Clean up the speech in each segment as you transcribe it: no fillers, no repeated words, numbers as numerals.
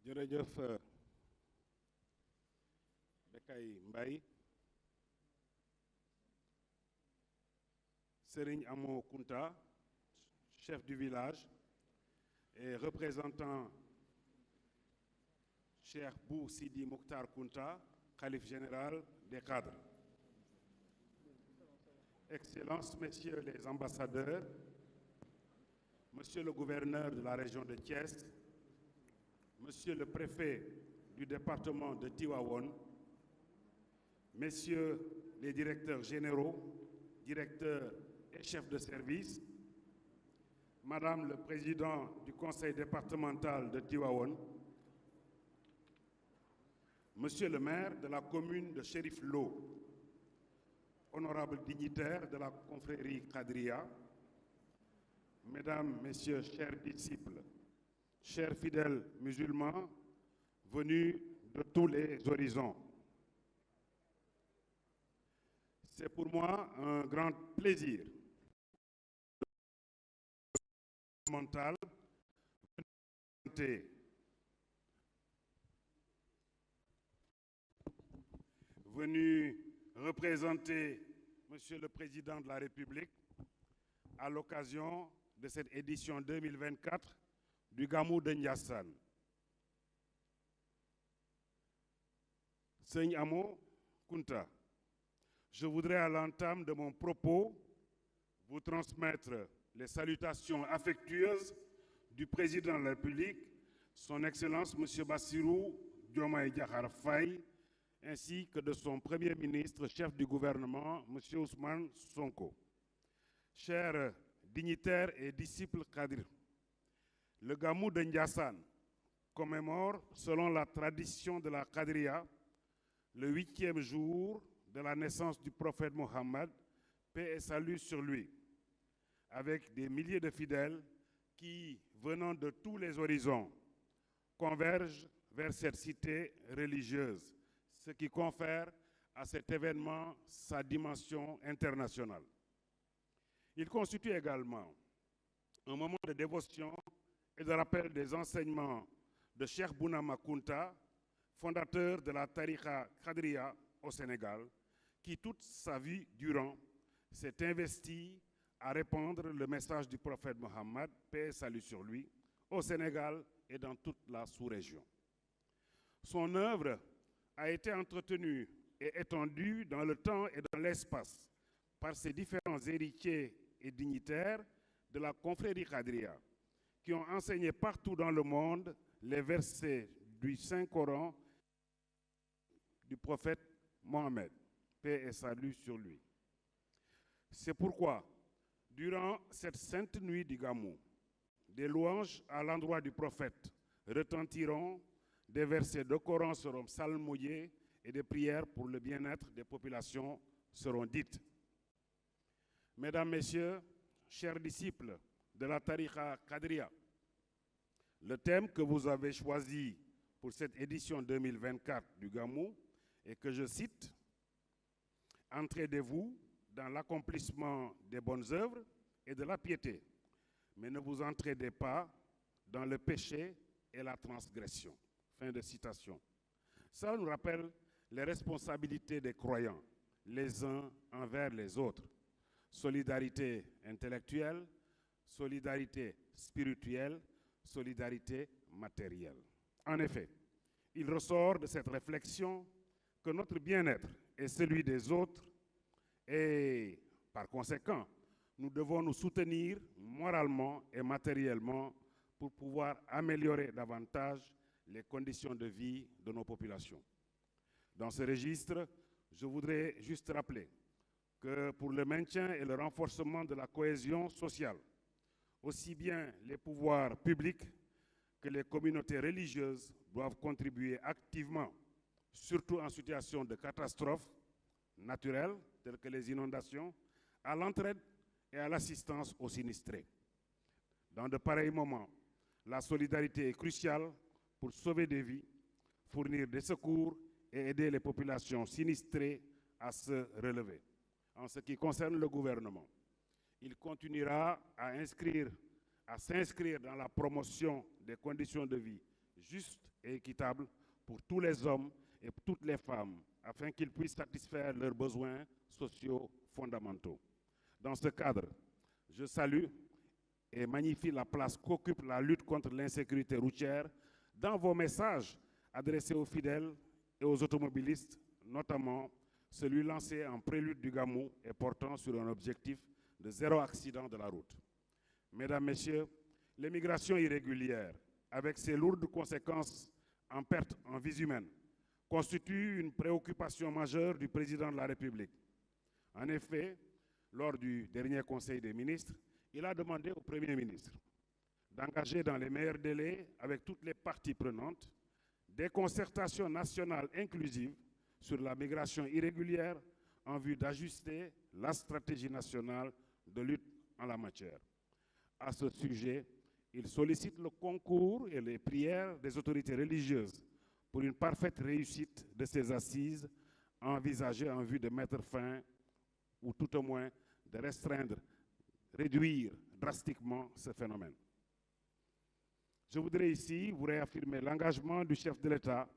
jërëjëf Bekay Mbaye, Serigne Amo Kunta, chef du village, et représentant Cheikh Bou Sidi Mokhtar Kunta, calife général des cadres. Excellences, messieurs les ambassadeurs, monsieur le gouverneur de la région de Thiès, monsieur le préfet du département de Tivaouane, messieurs les directeurs généraux, directeurs et chefs de service, madame le président du conseil départemental de Tivaouane, monsieur le maire de la commune de Chérif Lo, honorables dignitaires de la confrérie Qadria, mesdames, messieurs, chers disciples, chers fidèles musulmans venus de tous les horizons. C'est pour moi un grand plaisir mental venu représenter Monsieur le Président de la République à l'occasion de cette édition 2024 du Gamou de Ndiassane. Seigne Amo Kunta, je voudrais à l'entame de mon propos vous transmettre les salutations affectueuses du Président de la République, Son Excellence M. Bassirou Diomaye Diakhar Faye, ainsi que de son Premier ministre, chef du gouvernement, M. Ousmane Sonko. Chers dignitaires et disciples Qadir, le Gamou de Ndiassane commémore, selon la tradition de la Qadria, le 8e jour de la naissance du prophète Mohammed, paix et salut sur lui, avec des milliers de fidèles qui, venant de tous les horizons, convergent vers cette cité religieuse, ce qui confère à cet événement sa dimension internationale. Il constitue également un moment de dévotion et de rappel des enseignements de Cheikh Bounama Kunta, fondateur de la Tariqa Qadria au Sénégal, qui toute sa vie durant s'est investi à répandre le message du prophète Mohammed, paix et salut sur lui, au Sénégal et dans toute la sous-région. Son œuvre a été entretenue et étendue dans le temps et dans l'espace par ses différents héritiers et dignitaires de la confrérie Qadria, qui ont enseigné partout dans le monde les versets du Saint-Coran du prophète Mohammed, paix et salut sur lui. C'est pourquoi, durant cette sainte nuit du Gamou, des louanges à l'endroit du prophète retentiront, des versets de Coran seront psalmodiés et des prières pour le bien-être des populations seront dites. Mesdames, Messieurs, chers disciples de la Tariqa Qadria, le thème que vous avez choisi pour cette édition 2024 du Gamou et que je cite, « Entraidez-vous dans l'accomplissement des bonnes œuvres et de la piété, mais ne vous entraidez pas dans le péché et la transgression. » Fin de citation. Ça nous rappelle les responsabilités des croyants, les uns envers les autres. Solidarité intellectuelle, solidarité spirituelle, solidarité matérielle. En effet, il ressort de cette réflexion que notre bien-être est celui des autres et, par conséquent, nous devons nous soutenir moralement et matériellement pour pouvoir améliorer davantage les conditions de vie de nos populations. Dans ce registre, je voudrais juste rappeler que pour le maintien et le renforcement de la cohésion sociale, aussi bien les pouvoirs publics que les communautés religieuses doivent contribuer activement, surtout en situation de catastrophes naturelles telles que les inondations, à l'entraide et à l'assistance aux sinistrés. Dans de pareils moments, la solidarité est cruciale pour sauver des vies, fournir des secours et aider les populations sinistrées à se relever. En ce qui concerne le gouvernement, il continuera à s'inscrire dans la promotion des conditions de vie justes et équitable pour tous les hommes et pour toutes les femmes, afin qu'ils puissent satisfaire leurs besoins sociaux fondamentaux. Dans ce cadre, je salue et magnifie la place qu'occupe la lutte contre l'insécurité routière dans vos messages adressés aux fidèles et aux automobilistes, notamment celui lancé en prélude du Gamou et portant sur un objectif de 0 accident de la route. Mesdames, Messieurs, l'immigration irrégulière, avec ses lourdes conséquences en perte en vies humaines, constitue une préoccupation majeure du président de la République. En effet, lors du dernier Conseil des ministres, il a demandé au Premier ministre d'engager dans les meilleurs délais, avec toutes les parties prenantes, des concertations nationales inclusives sur la migration irrégulière en vue d'ajuster la stratégie nationale de lutte en la matière. À ce sujet, il sollicite le concours et les prières des autorités religieuses pour une parfaite réussite de ces assises envisagées en vue de mettre fin, ou tout au moins de restreindre, réduire drastiquement ce phénomène. Je voudrais ici vous réaffirmer l'engagement du chef de l'État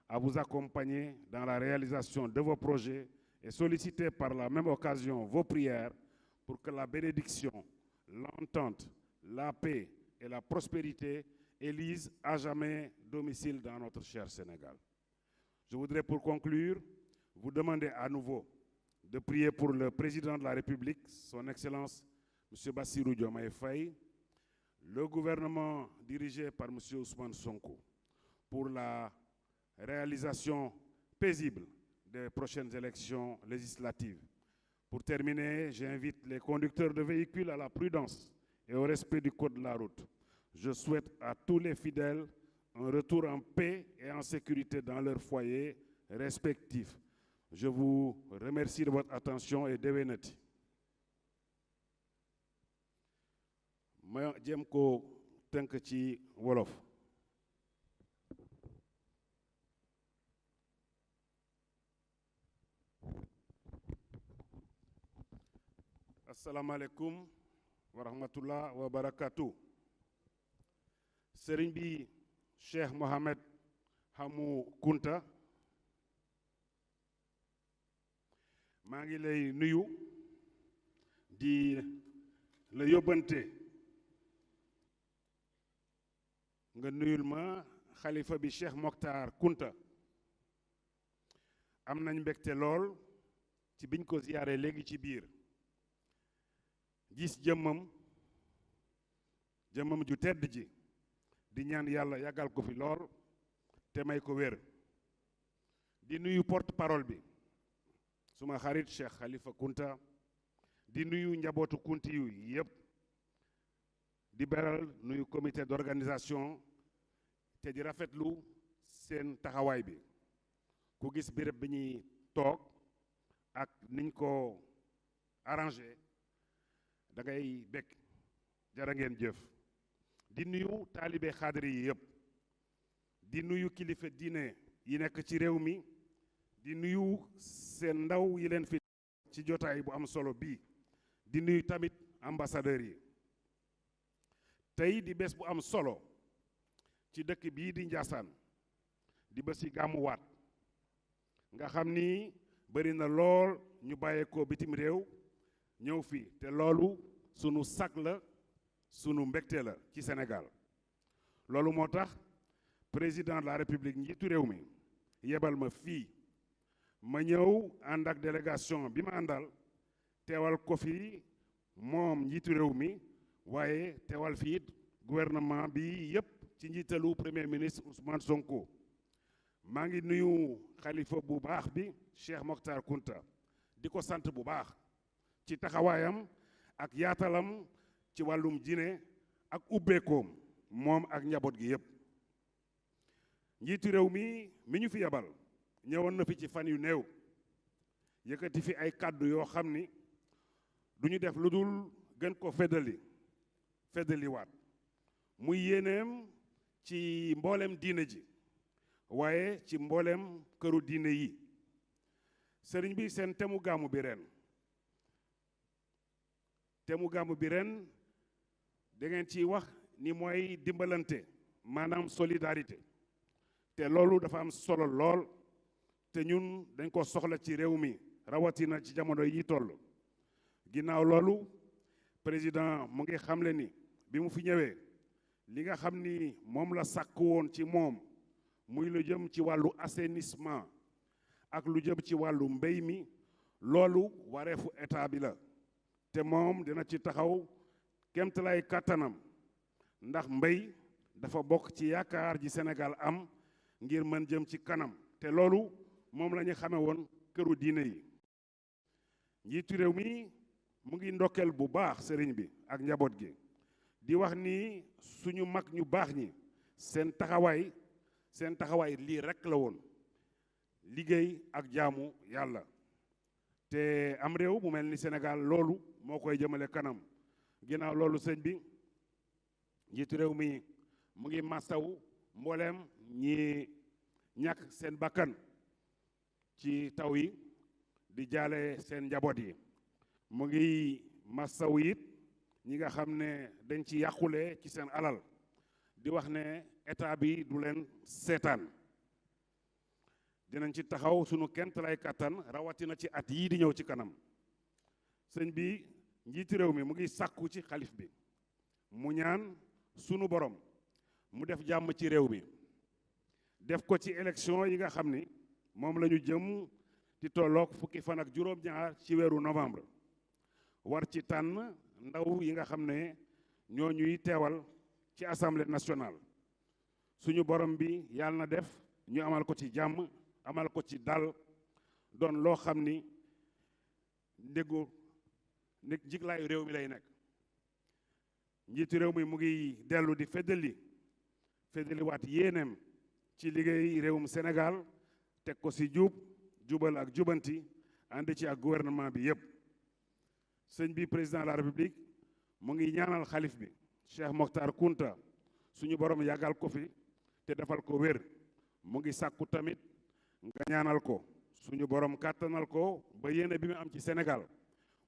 à vous accompagner dans la réalisation de vos projets et solliciter par la même occasion vos prières pour que la bénédiction, l'entente, la paix et la prospérité élisent à jamais domicile dans notre cher Sénégal. Je voudrais pour conclure vous demander à nouveau de prier pour le président de la République, son Excellence M. Bassirou Diomaye Faye, le gouvernement dirigé par M. Ousmane Sonko, pour la réalisation paisible des prochaines élections législatives. Pour terminer, j'invite les conducteurs de véhicules à la prudence et au respect du code de la route. Je souhaite à tous les fidèles un retour en paix et en sécurité dans leurs foyers respectifs. Je vous remercie de votre attention et déwénati. ma jéem ko tënk ci wolof. asalaamaaleykum wa rahmatullah wa barakatuh. Sëriñ bi Cheikh Mohamed Hamou Kunta, maa ngi lay nuyu di la yóbbante nga nuyul ma xalifa bi Cheikh Mokhtar Kunta. am nañ mbégte lool ci biñ ko ziyaare léegi ci biir gis jëmmam ju tedd ji, di ñaan yàlla yàggal ko fi lool te may ko wér. di nuyu porte parole bi suma xarit Cheikh Khalifa Kunta, di nuyu njabootu kunti yu yëpp, di beral nuyu comité d'organisation te di rafetlu seen taxawaay bi. ku gis béréb bi ñuy toog ak niñ ko arrangé da ngay bekk. jara ngeen jëf. di nuyu taalibe xaadiri yi yëpp, di nuyu kilifa diine yi nekk ci réew mi, di nuyu seen ndaw yi leen fi ci jotaay bu am solo bii, di nuyu tamit ambassadeurs yi. tey di bés bu am solo ci dëkk bii di Njaasaan, di bés yi gàmmuwaat nga xam ni bari na lool ñu bàyyeekoo bitim réew ñëw fi, te loolu sunu sag la, sunu mbégte la ci Sénégal. loolu moo tax président de la République, njiitu réew mi, yebal ma fii ma ñëw ànd ak délégation bi ma àndal teewal ko fi moom njiitu réew mi, waaye teewal fii it gouvernement bi yépp ci njiitalu premier ministre Ousmane Sonko. maa ngi nuyu xalifa bu baax bi Cheikh Mokhtar Kunta, di ko sant bu baax ci taxawaayam ak yaatalam ci wàllum diine ak ubbeekoom moom ak njaboot gi yépp. njiitu réew mi ñu fi yebal ñëwoon na fi ci fan yu néew, yëkkati fi ay kàddu yoo xam ni du ñu def lu dul gën ko feddaliwaat muy yéeneem ci mboolem diine ji, waaye ci mboolem këru diine yi. sëriñ bi seen temu gàmmu bi ren da ngeen ciy wax ni mooy dimbalante, maanaam solidarité. te loolu dafa am solo lool te ñun dañ ko soxla ci réew mi rawatina ci jamono yi toll. ginnaaw loolu président mu ngi xamle ni bi mu fi ñëwee li nga xam ni moom la sàkk woon ci moom muy lu jëm ci wàllu assainissement ak lu jëm ci wàllu mbéy mi loolu wareefu état bi la te moom dina ci taxaw kemtalaay kàttanam ndax mbéy dafa bokk ci yaakaar ji Sénégal am ngir mën jëm ci kanam te loolu moom la ñu xame woon këru diine yi. njiitu réew mi mu ngi ndokkeel bu baax sëriñ bi ak njaboot gi di wax ni suñu mag ñu baax ñi seen taxawaay lii rekk la woon liggéey ak jaamu yàlla te am réew mu mel ni Sénégal loolu moo koy jëmale kanam. ginnaaw loolu sëñ bi njiitu réew mi mu ngi masaw mbooleem ñi ñàkk seen bakkan ci taw yi di jaale seen njaboot yi mu ngi masaw it ñi nga xam ne dañ ci yàqule ci seen alal di wax ne état bi du leen seetaan dinañ ci taxaw sunu kent lay kattan rawatina ci at yii di ñëw ci kanam. sëñ bi njiiti réew mi mu ngi sàkku ci xalif bi mu ñaan sunu borom mu def jàmm ci réew mi def ko ci élection yi nga xam ni moom la ñu jëm di tolloog fukki fan ak juróom-ñaar ci weeru novembre war ci tànn ndaw yi nga xam ne ñoo ñuy teewal ci assemblée nationale. suñu borom bi yàlla na def ñu amal ko ci jàmm amal ko ci dal doon loo xam ni jiglaayu réew mi lay nekk. njiitu réew mi mu ngi dellu di feddaliwaat yéeneem ci liggéey réewum Sénégal teg ko ci jubal ak jubanti ànd ci ak gouvernement bi yépp. sëñ bi président de la république mu ngi ñaanal xalif bi Cheikh Mokhtar Kounta suñu borom yàggal ko fi te defal ko wér. mu ngi sàkku tamit nga ñaanal ko suñu borom kàttanal ko ba yéene bi mu am ci Sénégal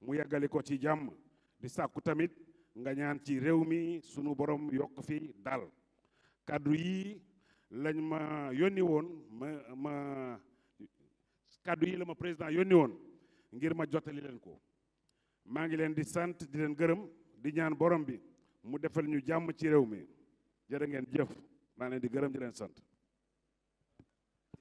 mu yàggali ko ci jàmm. di sàkku tamit nga ñaan ci réew mi sunu borom yokk fi dal. kaddu yi lañ ma yónni woon kaddu yi la ma président yónni woon ngir ma jottali leen ko. maa ngi leen di sant di leen gërëm di ñaan borom bi mu defal ñu jàmm ci réew mi jërë ngeen jëf maa leen di gërëm di leen sant.